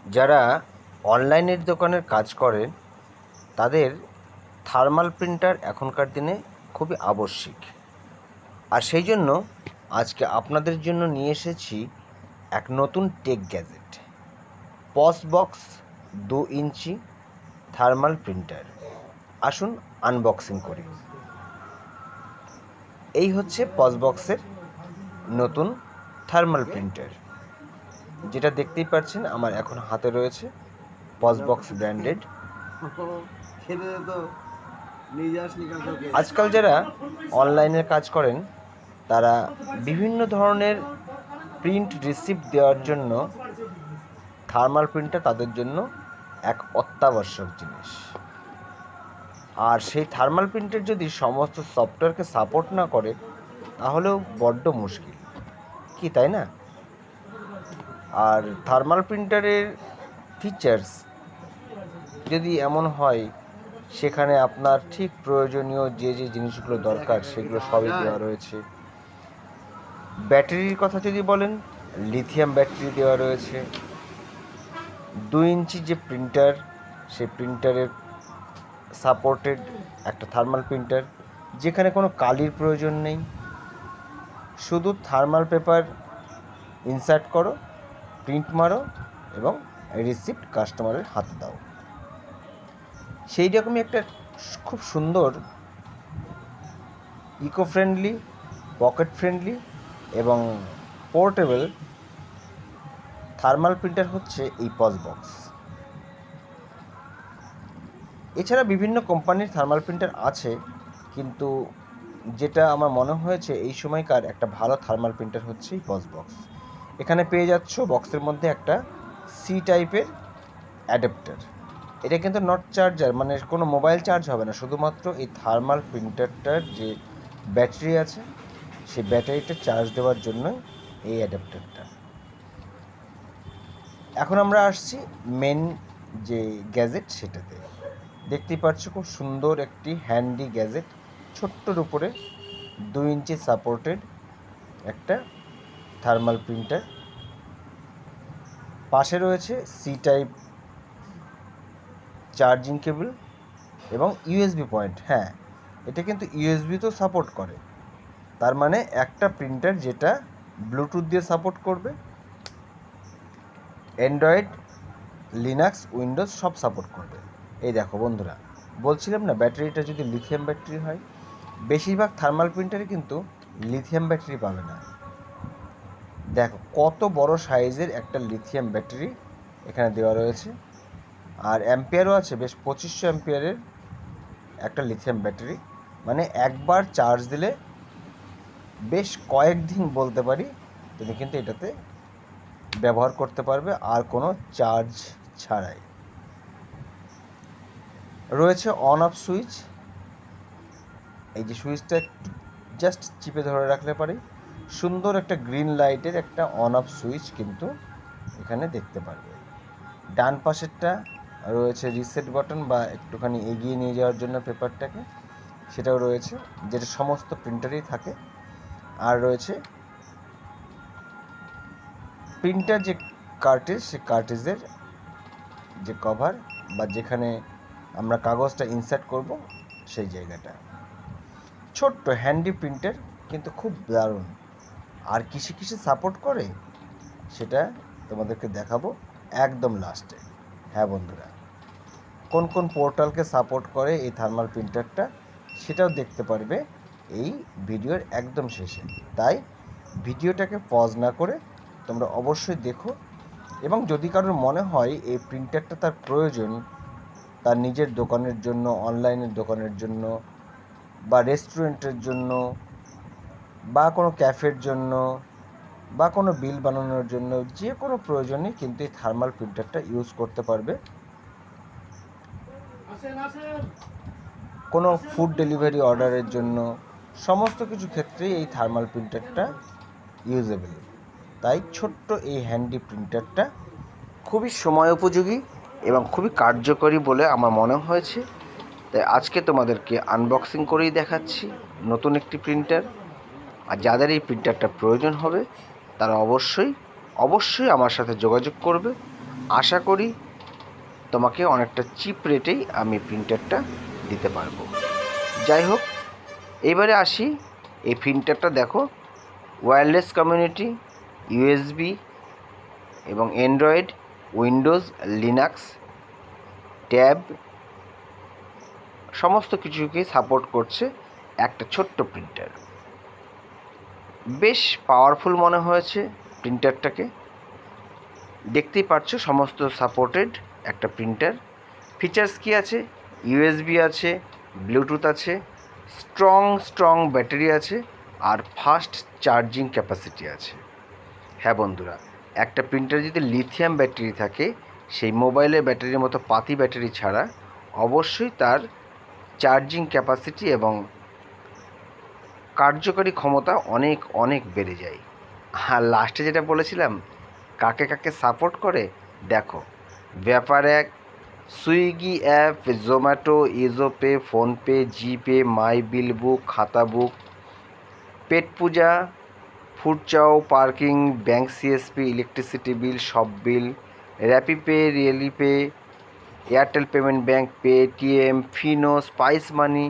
যারা অনলাইনের দোকানের কাজ করেন তাদের থার্মাল প্রিন্টার এখনকার দিনে খুবই আবশ্যিক। আর সেই জন্য আজকে আপনাদের জন্য নিয়ে এসেছি এক নতুন টেক গ্যাজেট, পসবক্স 2 ইঞ্চি থার্মাল প্রিন্টার। আসুন আনবক্সিং করি। এই হচ্ছে পসবক্সের নতুন থার্মাল প্রিন্টার, যেটা দেখতেই পাচ্ছেন আমার এখন হাতে রয়েছে পসবক্স ব্র্যান্ডেড। আজকাল যারা অনলাইনের কাজ করেন তারা বিভিন্ন ধরনের প্রিন্ট রিসিপ্ট দেওয়ার জন্য থার্মাল প্রিন্টার তাদের জন্য এক অত্যাবশ্যক জিনিস। আর সেই থার্মাল প্রিন্টার যদি সমস্ত সফটওয়্যারকে সাপোর্ট না করে তাহলেও বড্ড মুশকিল, কি তাই না? আর থার্মাল প্রিন্টারের ফিচার্স যদি এমন হয় সেখানে আপনার ঠিক প্রয়োজনীয় যে যে জিনিসগুলো দরকার সেগুলো সবই দেওয়া রয়েছে। ব্যাটারির কথা যদি বলেন, লিথিয়াম ব্যাটারি দেওয়া রয়েছে। 2 ইঞ্চি যে প্রিন্টার, সেই প্রিন্টারের সাপোর্টেড একটা থার্মাল প্রিন্টার, যেখানে কোনো কালির প্রয়োজন নেই। শুধু থার্মাল পেপার ইনসার্ট করো, প্রিন্ট মারো এবং রিসিপ্ট কাস্টমারের হাতে দাও। সেই রকমই একটা খুব সুন্দর, ইকো ফ্রেন্ডলি, পকেট ফ্রেন্ডলি এবং পোর্টেবল থার্মাল প্রিন্টার হচ্ছে এই পসবক্স। এছাড়া বিভিন্ন কোম্পানির থার্মাল প্রিন্টার আছে, কিন্তু যেটা আমার মনে হয়েছে এই সময়কার একটা ভালো থার্মাল প্রিন্টার হচ্ছে এই পসবক্স। এখানে পেয়ে যাচ্ছ বক্সের মধ্যে একটা সি টাইপের অ্যাডাপ্টার। এটা কিন্তু নট চার্জার, মানে কোনো মোবাইল চার্জ হবে না, শুধুমাত্র এই থার্মাল প্রিন্টারটার যে ব্যাটারি আছে সেই ব্যাটারিটা চার্জ দেওয়ার জন্য এই অ্যাডাপ্টারটা। এখন আমরা আসছি মেন যে গ্যাজেট সেটাতে। দেখতেই পাচ্ছ খুব সুন্দর একটি হ্যান্ডি গ্যাজেট, ছোট্টর উপরে 2 ইঞ্চি সাপোর্টেড একটা থার্মাল প্রিন্টার। পাশে রয়েছে সি টাইপ চার্জিং কেবল এবং ইউএসবি পয়েন্ট। হ্যাঁ, এটা কিন্তু ইউএসবিতেও সাপোর্ট করে, তার মানে একটা প্রিন্টার যেটা ব্লুটুথ দিয়ে সাপোর্ট করবে, অ্যান্ড্রয়েড, লিনাক্স, উইন্ডোজ সব সাপোর্ট করবে। এই দেখো বন্ধুরা, বলছিলাম না ব্যাটারিটা যদি লিথিয়াম ব্যাটারি হয়। বেশিরভাগ থার্মাল প্রিন্টারে কিন্তু লিথিয়াম ব্যাটারি পাবে না। দেখো কত বড় সাইজের একটা লিথিয়াম ব্যাটারি এখানে দেওয়া রয়েছে, আর অ্যাম্পিয়ারও আছে বেশ 2500 অ্যাম্পিয়ারের একটা লিথিয়াম ব্যাটারি। মানে একবার চার্জ দিলে বেশ কয়েকদিন বলতে পারি তুমি কিন্তু এটাতে ব্যবহার করতে পারবে, আর কোনো চার্জ ছাড়াই। রয়েছে অন অফ সুইচ, এই যে সুইচটা জাস্ট চিপে ধরে রাখলে পারি সুন্দর একটা গ্রিন লাইটের একটা অন অফ সুইচ কিন্তু এখানে দেখতে পারবে। ডান পাশেরটা রয়েছে রিসেট বাটন, বা একটুখানি এগিয়ে নিয়ে যাওয়ার জন্য পেপারটাকে, সেটাও রয়েছে, যেটা সমস্ত প্রিন্টারেই থাকে। আর রয়েছে প্রিন্টার যে কার্টেজ, সেই কার্টেজের যে কভার, বা যেখানে আমরা কাগজটা ইনসার্ট করব সেই জায়গাটা। ছোট্ট হ্যান্ডি প্রিন্টার, কিন্তু খুব দারুণ। আর কিসে কিসে সাপোর্ট করে সেটা তোমাদেরকে দেখাবো একদম লাস্টে। হ্যাঁ বন্ধুরা, কোন কোন পোর্টালকে সাপোর্ট করে এই থার্মাল প্রিন্টারটা সেটাও দেখতে পারবে এই ভিডিওর একদম শেষে। তাই ভিডিওটাকে পজ না করে তোমরা অবশ্যই দেখো, এবং যদি কারোর মনে হয় এই প্রিন্টারটা তার প্রয়োজন তার নিজের দোকানের জন্য, অনলাইনের দোকানের জন্য, বা রেস্টুরেন্টের জন্য, বা কোনো ক্যাফের জন্য, বা কোনো বিল বানানোর জন্য, যে কোনো প্রয়োজনে কিন্তু এই থার্মাল প্রিন্টারটা ইউজ করতে পারবে। কোনো ফুড ডেলিভারি অর্ডারের জন্য, সমস্ত কিছু ক্ষেত্রেই এই থার্মাল প্রিন্টারটা ইউজেবল। তাই ছোট্ট এই হ্যান্ডি প্রিন্টারটা খুবই সময় উপযোগী এবং খুবই কার্যকরী বলে আমার মনে হয়েছে। তাই আজকে তোমাদেরকে আনবক্সিং করেই দেখাচ্ছি নতুন একটি প্রিন্টার। আর যাদের এই প্রিন্টারটা প্রয়োজন হবে তারা অবশ্যই অবশ্যই আমার সাথে যোগাযোগ করবে। আশা করি তোমাকে অনেকটা চিপ রেটেই আমি প্রিন্টারটা দিতে পারবো। যাই হোক, এবারে আসি, এই প্রিন্টারটা দেখো, ওয়্যারলেস কমিউনিটি, ইউএসবি এবং অ্যান্ড্রয়েড, উইন্ডোজ, লিনাক্স, ট্যাব সমস্ত কিছুকেই সাপোর্ট করছে একটা ছোট্ট প্রিন্টার। বেশ পাওয়ারফুল মনে হয়েছে প্রিন্টারটাকে, দেখতেই পাচ্ছো সমস্ত সাপোর্টেড একটা প্রিন্টার। ফিচার্স কী আছে? ইউএসবি আছে, ব্লুটুথ আছে, স্ট্রং ব্যাটারি আছে, আর ফাস্ট চার্জিং ক্যাপাসিটি আছে। হ্যাঁ বন্ধুরা, একটা প্রিন্টার যদি লিথিয়াম ব্যাটারি থাকে, সেই মোবাইলের ব্যাটারির মতো পাতি ব্যাটারি ছাড়া, অবশ্যই তার চার্জিং ক্যাপাসিটি এবং কার্যকারী ক্ষমতা অনেক অনেক বেড়ে যায়। আর লাস্টে যেটা বলেছিলাম, কাকে কাকে সাপোর্ট করে দেখো, ব্যাপার এক, সুইগি অ্যাপ, জোম্যাটো, ইজোপে, PhonePe, GPay, my bill book, Khata book, Pet Pooja, food চাও, parking, bank CSP, electricity bill, সব বিল, র্যাপিপে, রিয়েলিপে, Airtel payment bank, Paytm, Fino, Spice Money,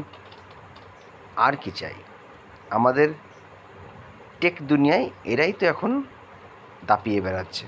আর কি চাই? আমাদের টেক দুনিয়ায় এরাই তো এখন দাপিয়ে বেড়াচ্ছে।